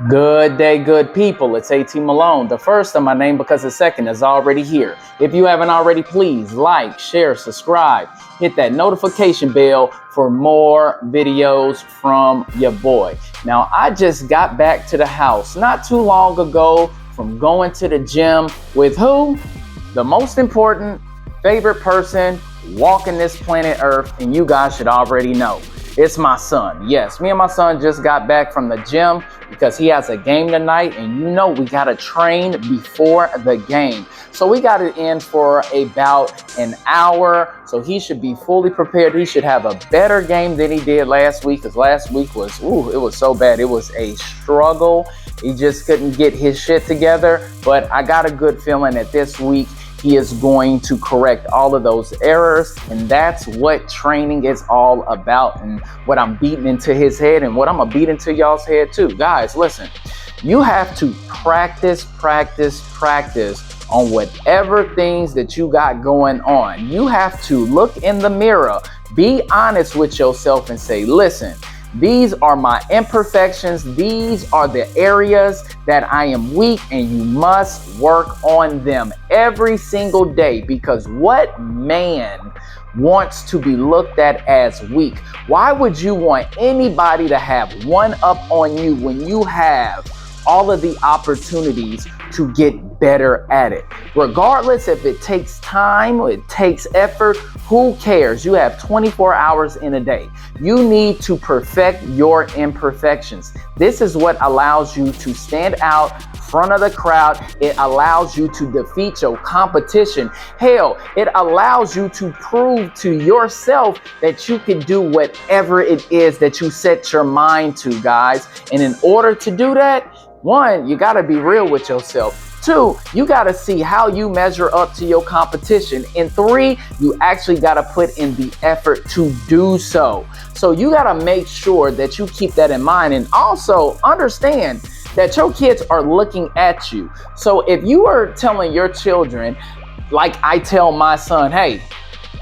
Good day, good people. It's AT Malone. The first of my name because the second is already here. If you haven't already, please like, share, subscribe, hit that notification bell for more videos from your boy. Now, I just got back to the house not too long ago from going to the gym with who? The most important, favorite person walking this planet Earth, and you guys should already know. It's my son. Yes, me and my son just got back from the gym because he has a game tonight, and you know we got to train before the game. So we got it in for about an hour, so he should be fully prepared. He should have a better game than he did last week, because last week was, it was so bad. It was a struggle. He just couldn't get his shit together, but I got a good feeling that this week he is going to correct all of those errors, and that's what training is all about, and what I'm beating into his head and what I'm gonna beat into y'all's head too. Guys, listen, you have to practice on whatever things that you got going on. You have to look in the mirror, be honest with yourself and say, listen, these are my imperfections. These are the areas that I am weak, and you must work on them every single day, because what man wants to be looked at as weak? Why would you want anybody to have one up on you when you have all of the opportunities to get better at it? Regardless if it takes time or it takes effort, who cares? You have 24 hours in a day. You need to perfect your imperfections. This is what allows you to stand out front of the crowd. It allows you to defeat your competition. Hell, it allows you to prove to yourself that you can do whatever it is that you set your mind to, guys. And in order to do that, one, you got to be real with yourself. Two, you got to see how you measure up to your competition. And three, you actually got to put in the effort to do so. So you got to make sure that you keep that in mind, and also understand that your kids are looking at you. So if you are telling your children, like I tell my son, hey,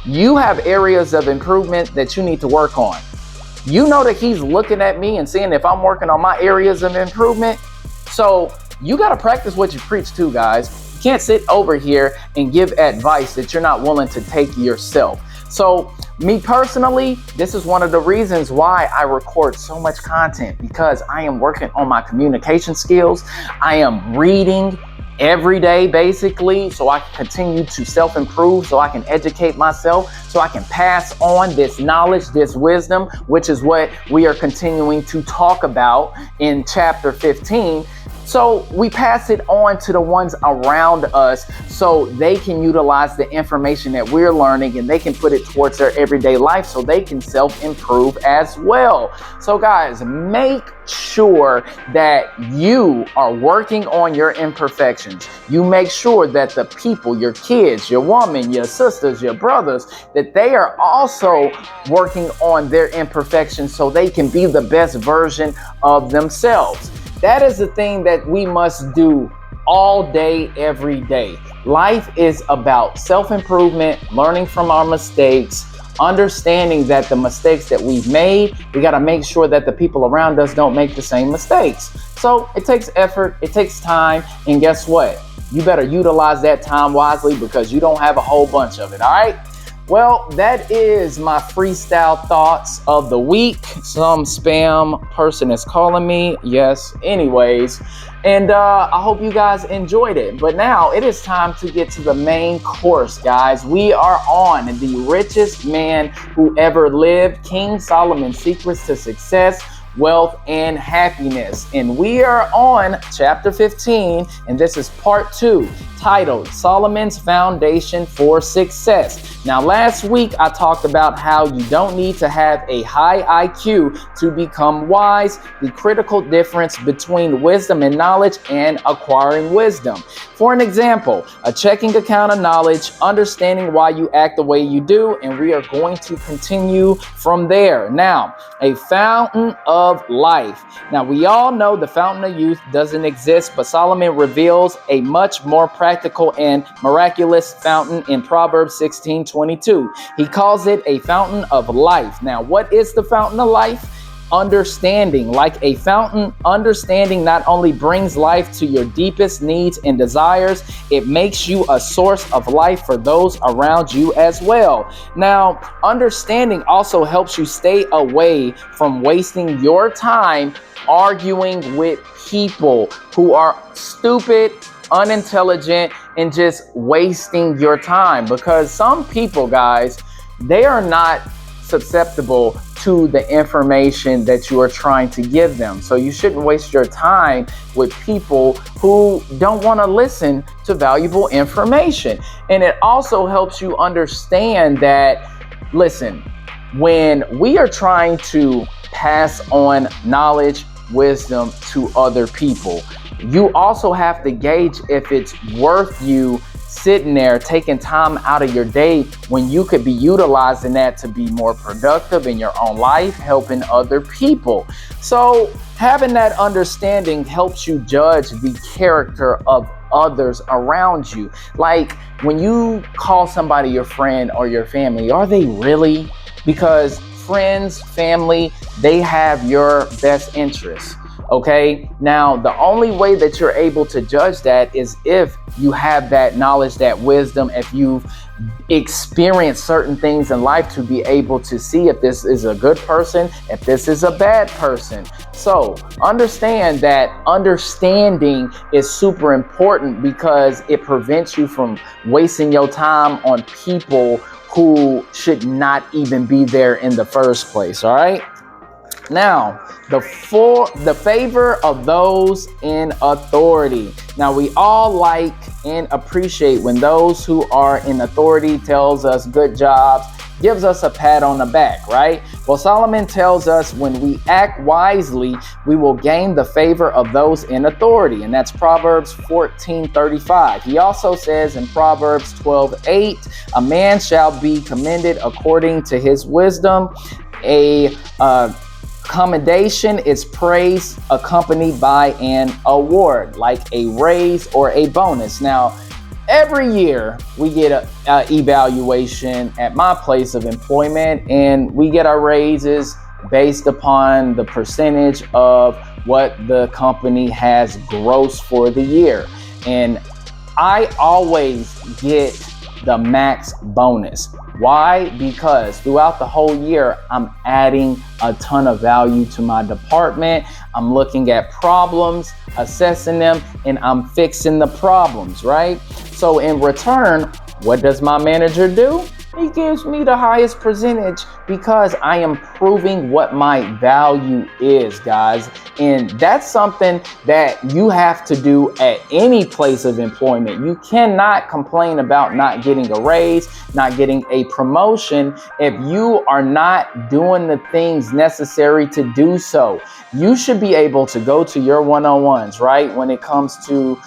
you have areas of improvement that you need to work on. You know that he's looking at me and seeing if I'm working on my areas of improvement. So you got to practice what you preach too, guys. You can't sit over here and give advice that you're not willing to take yourself. So me personally, this is one of the reasons why I record so much content, because I am working on my communication skills. I am reading every day, basically, so I can continue to self-improve, so I can educate myself, so I can pass on this knowledge, this wisdom, which is what we are continuing to talk about in chapter 15. So we pass it on to the ones around us so they can utilize the information that we're learning, and they can put it towards their everyday life so they can self-improve as well. So guys, make sure that you are working on your imperfections. You make sure that the people, your kids, your woman, your sisters, your brothers, that they are also working on their imperfections so they can be the best version of themselves. That is the thing that we must do all day, every day. Life is about self-improvement, learning from our mistakes, understanding that the mistakes that we've made, we got to make sure that the people around us don't make the same mistakes. So it takes effort, it takes time, and guess what? You better utilize that time wisely, because you don't have a whole bunch of it, all right? Well, that is my freestyle thoughts of the week. Some spam person is calling me. Yes, anyways. And I hope you guys enjoyed it. But now it is time to get to the main course, guys. We are on The Richest Man Who Ever Lived, King Solomon's Secrets to Success, Wealth, and Happiness. And we are on chapter 15, and this is part 2, titled Solomon's Foundation for Success. Now, last week I talked about how you don't need to have a high IQ to become wise, the critical difference between wisdom and knowledge, and acquiring wisdom. For an example, a checking account of knowledge, understanding why you act the way you do, and we are going to continue from there. Now, a fountain of life. Now, we all know the fountain of youth doesn't exist, but Solomon reveals a much more practical and miraculous fountain in Proverbs 16:22. He calls it a fountain of life. Now, what is the fountain of life? understanding. Like a fountain, understanding not only brings life to your deepest needs and desires, it makes you a source of life for those around you as well. Now, understanding also helps you stay away from wasting your time arguing with people who are stupid, unintelligent, and just wasting your time. Because some people, guys, they are not susceptible to the information that you are trying to give them. So you shouldn't waste your time with people who don't want to listen to valuable information. And it also helps you understand that, listen, when we are trying to pass on knowledge, wisdom to other people, you also have to gauge if it's worth you sitting there taking time out of your day when you could be utilizing that to be more productive in your own life, helping other people. So having that understanding helps you judge the character of others around you. Like when you call somebody your friend or your family, are they really? Because friends, family, they have your best interests. Okay, now the only way that you're able to judge that is if you have that knowledge, that wisdom, if you've experienced certain things in life to be able to see if this is a good person, if this is a bad person. So understand that understanding is super important because it prevents you from wasting your time on people who should not even be there in the first place. All right. Now, the favor of those in authority. Now, we all like and appreciate when those who are in authority tells us good jobs, gives us a pat on the back, right? Well, Solomon tells us when we act wisely, we will gain the favor of those in authority. And that's Proverbs 14:35. He also says in Proverbs 12:8, a man shall be commended according to his wisdom. Commendation is praise accompanied by an award, like a raise or a bonus. Now, every year we get a evaluation at my place of employment, and we get our raises based upon the percentage of what the company has grossed for the year. And I always get the max bonus. Why? Because throughout the whole year, I'm adding a ton of value to my department. I'm looking at problems, assessing them, and I'm fixing the problems, right? So in return, what does my manager do? He gives me the highest percentage because I am proving what my value is, guys. And that's something that you have to do at any place of employment. You cannot complain about not getting a raise, not getting a promotion if you are not doing the things necessary to do so. You should be able to go to your one-on-ones, right? When it comes to,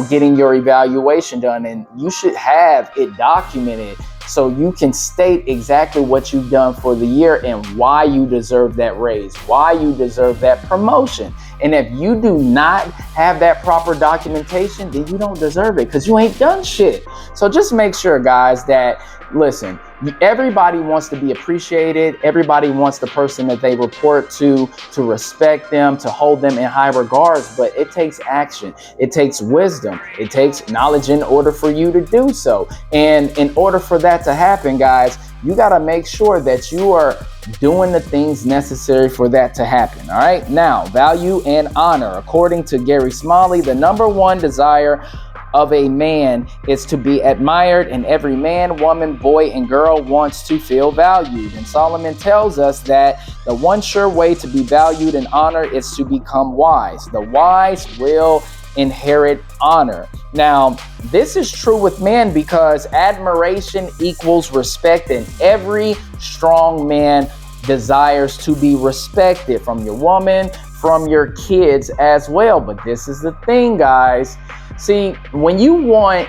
getting your evaluation done, and you should have it documented so you can state exactly what you've done for the year and why you deserve that raise, why you deserve that promotion. And if you do not have that proper documentation, then you don't deserve it because you ain't done shit. So just make sure, guys, that, listen, everybody wants to be appreciated. Everybody wants the person that they report to respect them, to hold them in high regards. But it takes action. It takes wisdom. It takes knowledge in order for you to do so. And in order for that to happen, guys, you got to make sure that you are doing the things necessary for that to happen. All right. Now, value and honor. According to Gary Smalley, the number one desire of a man is to be admired, and every man, woman, boy, and girl wants to feel valued. And Solomon tells us that the one sure way to be valued and honored is to become wise. The wise will inherit honor. Now, this is true with men because admiration equals respect, and every strong man desires to be respected from your woman, from your kids as well. But this is the thing, guys. See, when you want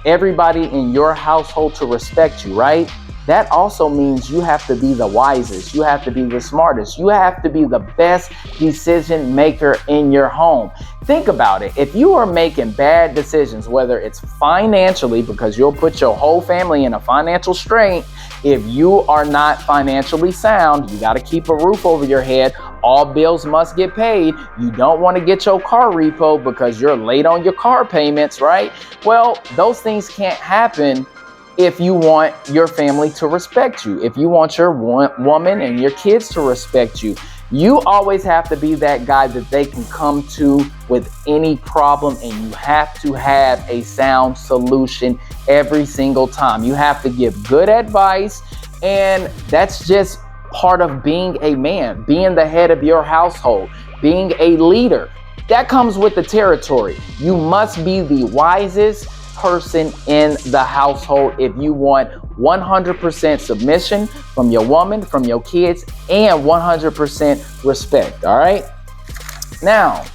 everybody in your household to respect you, right? That also means you have to be the wisest. You have to be the smartest. You have to be the best decision maker in your home. Think about it. If you are making bad decisions, whether it's financially, because you'll put your whole family in a financial strain, if you are not financially sound, you got to keep a roof over your head. all bills must get paid. You don't want to get your car repo because you're late on your car payments, right? Well, those things can't happen if you want your family to respect you, if you want your woman and your kids to respect you. You always have to be that guy that they can come to with any problem, and you have to have a sound solution every single time. You have to give good advice, and that's just part of being a man, being the head of your household, being a leader. That comes with the territory. You must be the wisest person in the household if you want 100% submission from your woman, from your kids, and 100% respect. All right. Now,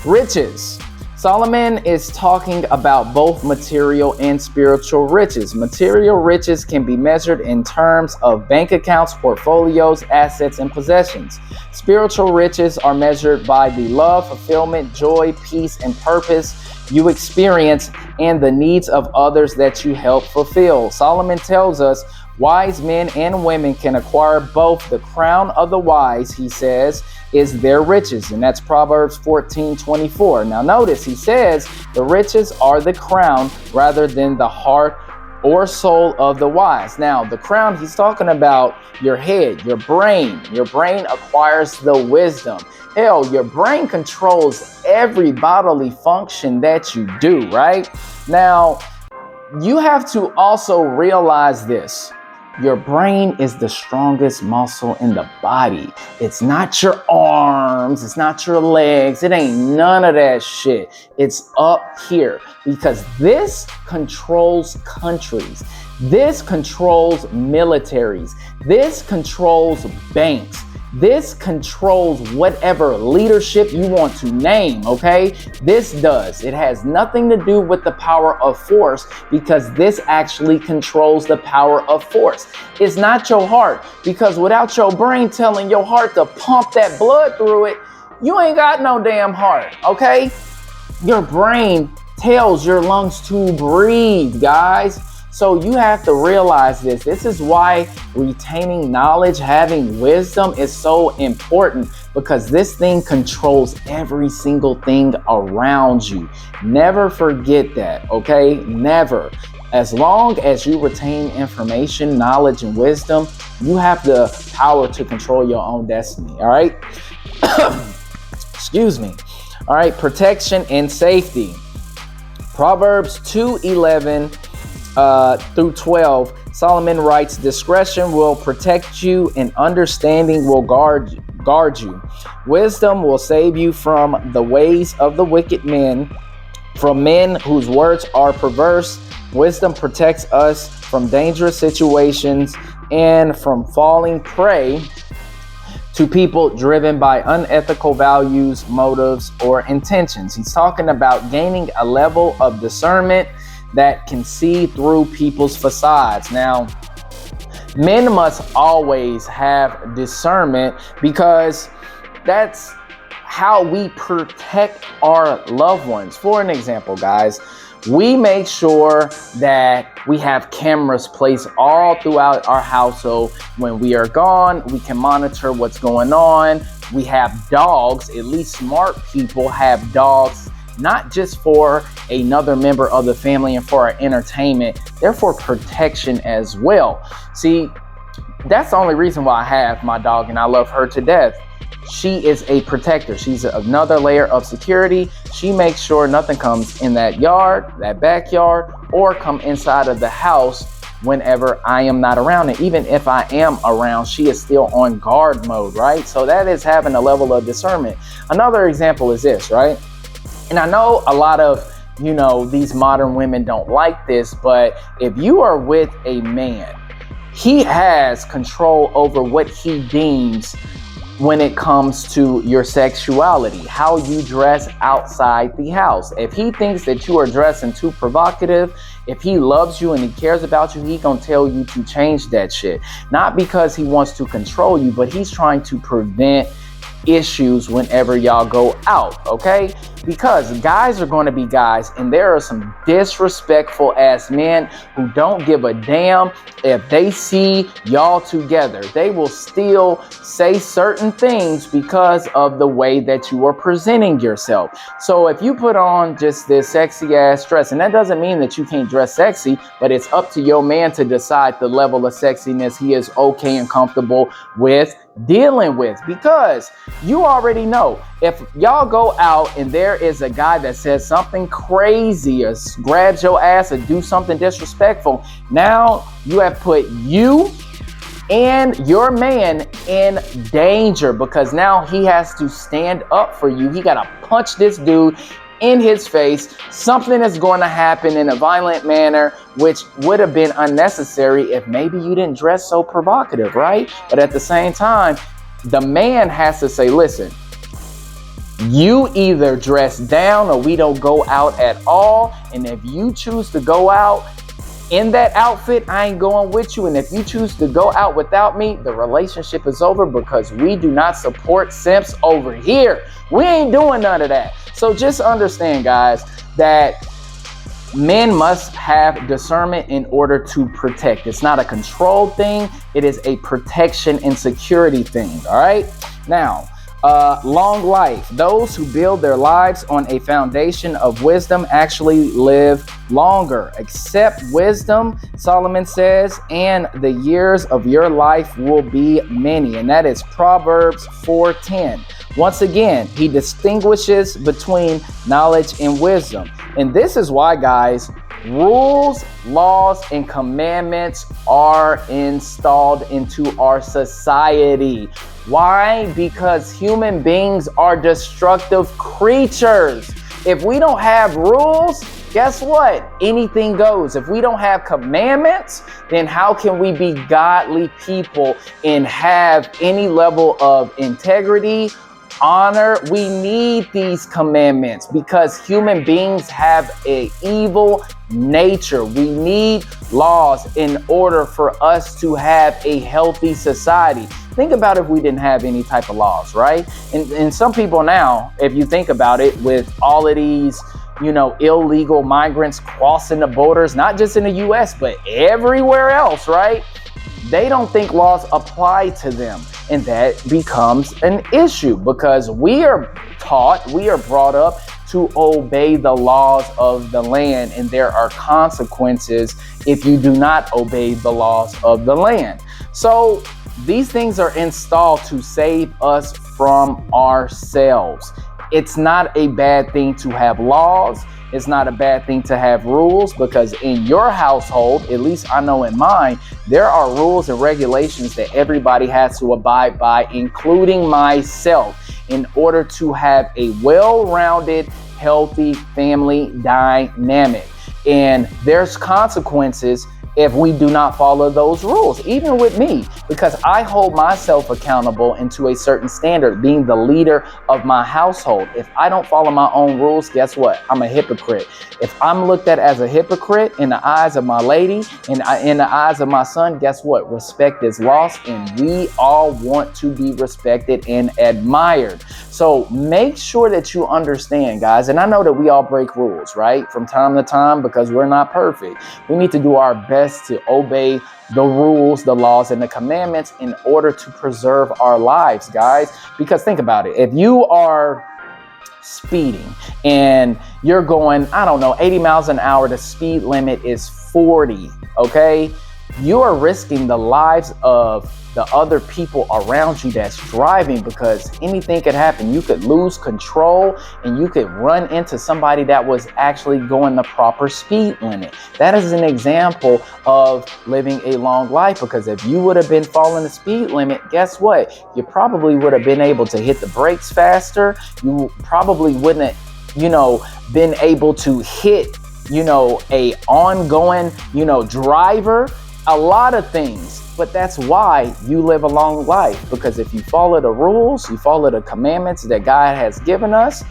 riches. Solomon is talking about both material and spiritual riches. Material riches can be measured in terms of bank accounts, portfolios, assets, and possessions. Spiritual riches are measured by the love, fulfillment, joy, peace, and purpose you experience and the needs of others that you help fulfill. Solomon tells us wise men and women can acquire both. The crown of the wise, he says, is their riches. And that's Proverbs 14:24. Now notice he says the riches are the crown rather than the heart or soul of the wise. Now the crown, he's talking about your head, your brain. Your brain acquires the wisdom. Hell, your brain controls every bodily function that you do, right? Now, you have to also realize this. Your brain is the strongest muscle in the body. It's not your arms. It's not your legs. It ain't none of that shit. It's up here because this controls countries. This controls militaries. This controls banks. This controls whatever leadership you want to name, okay? This does. It has nothing to do with the power of force because this actually controls the power of force. It's not your heart because without your brain telling your heart to pump that blood through it, you ain't got no damn heart, okay? Your brain tells your lungs to breathe, guys. So you have to realize this. This is why retaining knowledge, having wisdom is so important because this thing controls every single thing around you. Never forget that, okay? Never. As long as you retain information, knowledge, and wisdom, you have the power to control your own destiny, all right? Excuse me. All right, protection and safety. Proverbs 2:11 through 12, Solomon writes, discretion will protect you and understanding will guard you. Wisdom will save you from the ways of the wicked men, from men whose words are perverse. Wisdom protects us from dangerous situations and from falling prey to people driven by unethical values, motives, or intentions. He's talking about gaining a level of discernment that can see through people's facades. Now, men must always have discernment because that's how we protect our loved ones. For an example, guys, we make sure that we have cameras placed all throughout our household. When we are gone, we can monitor what's going on. We have dogs. At least smart people have dogs, not just for another member of the family and for our entertainment. They're for protection as well. See, that's the only reason why I have my dog and I love her to death. She is a protector. She's another layer of security. She makes sure nothing comes in that yard, that backyard, or come inside of the house whenever I am not around. And even if I am around, she is still on guard mode, right? So that is having a level of discernment. Another example is this, right? And I know a lot of, these modern women don't like this, but if you are with a man, he has control over what he deems when it comes to your sexuality, how you dress outside the house. If he thinks that you are dressing too provocative, if he loves you and he cares about you, he gonna tell you to change that shit. Not because he wants to control you, but he's trying to prevent issues whenever y'all go out, okay? Because guys are going to be guys, and there are some disrespectful ass men who don't give a damn if they see y'all together. They will still say certain things because of the way that you are presenting yourself. So if you put on just this sexy ass dress, and that doesn't mean that you can't dress sexy, but it's up to your man to decide the level of sexiness he is okay and comfortable with dealing with, because you already know if y'all go out and there is a guy that says something crazy or grabs your ass or do something disrespectful, now you have put you and your man in danger, because now he has to stand up for you. He got to punch this dude in his face. Something is going to happen in a violent manner, which would have been unnecessary if maybe you didn't dress so provocative, right? But at the same time, the man has to say, listen, you either dress down or we don't go out at all. And if you choose to go out in that outfit, I ain't going with you. And if you choose to go out without me, the relationship is over, because we do not support simps over here. We ain't doing none of that. So just understand, guys, that men must have discernment in order to protect. It's not a control thing. It is a protection and security thing. All right. Now, long life. Those who build their lives on a foundation of wisdom actually live longer. Accept wisdom, Solomon says, and the years of your life will be many. And that is Proverbs 4:10. Once again, he distinguishes between knowledge and wisdom. And this is why, guys, rules, laws, and commandments are installed into our society. Why? Because human beings are destructive creatures. If we don't have rules, guess what? Anything goes. If we don't have commandments, then how can we be godly people and have any level of integrity, honor? We need these commandments because human beings have an evil nature. We need laws in order for us to have a healthy society. Think about if we didn't have any type of laws, right? And some people now, if you think about it, with all of these, illegal migrants crossing the borders, not just in the US, but everywhere else, right? They don't think laws apply to them. And that becomes an issue because we are brought up to obey the laws of the land. And there are consequences if you do not obey the laws of the land. So these things are installed to save us from ourselves. It's not a bad thing to have laws. It's not a bad thing to have rules, because in your household, at least I know in mine, there are rules and regulations that everybody has to abide by, including myself, in order to have a well-rounded, healthy family dynamic. And there's consequences if we do not follow those rules, even with me, because I hold myself accountable into a certain standard, being the leader of my household. If I don't follow my own rules, guess what? I'm a hypocrite. If I'm looked at as a hypocrite in the eyes of my lady and in the eyes of my son, guess what? Respect is lost, and we all want to be respected and admired. So make sure that you understand, guys. And I know that we all break rules, right? From time to time, because we're not perfect. We need to do our best to obey the rules, the laws, and the commandments in order to preserve our lives, guys. Because think about it. If you are speeding and you're going, 80 miles an hour, the speed limit is 40, okay? You are risking the lives of the other people around you that's driving, because anything could happen. You could lose control and you could run into somebody that was actually going the proper speed limit. That is an example of living a long life, because if you would have been following the speed limit, guess what? You probably would have been able to hit the brakes faster. You probably wouldn't have, been able to hit, a ongoing, driver, a lot of things. But that's why you live a long life, because if you follow the rules, you follow the commandments that God has given us,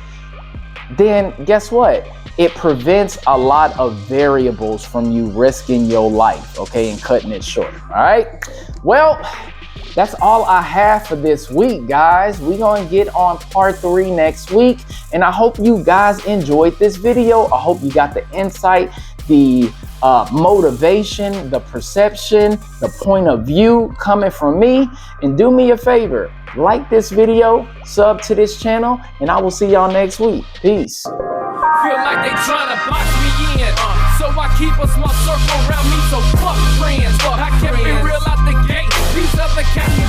then guess what? It prevents a lot of variables from you risking your life, okay, and cutting it short. All right. Well, that's all I have for this week, guys. We're going to get on part 3 next week. And I hope you guys enjoyed this video. I hope you got the insight, the motivation, the perception, the point of view coming from me. And do me a favor, like this video, sub to this channel, and I will see y'all next week. Peace. Feel like they trying to box me in, so I keep a small circle around me, so fuck friends. I kept it real out the gate. These other cats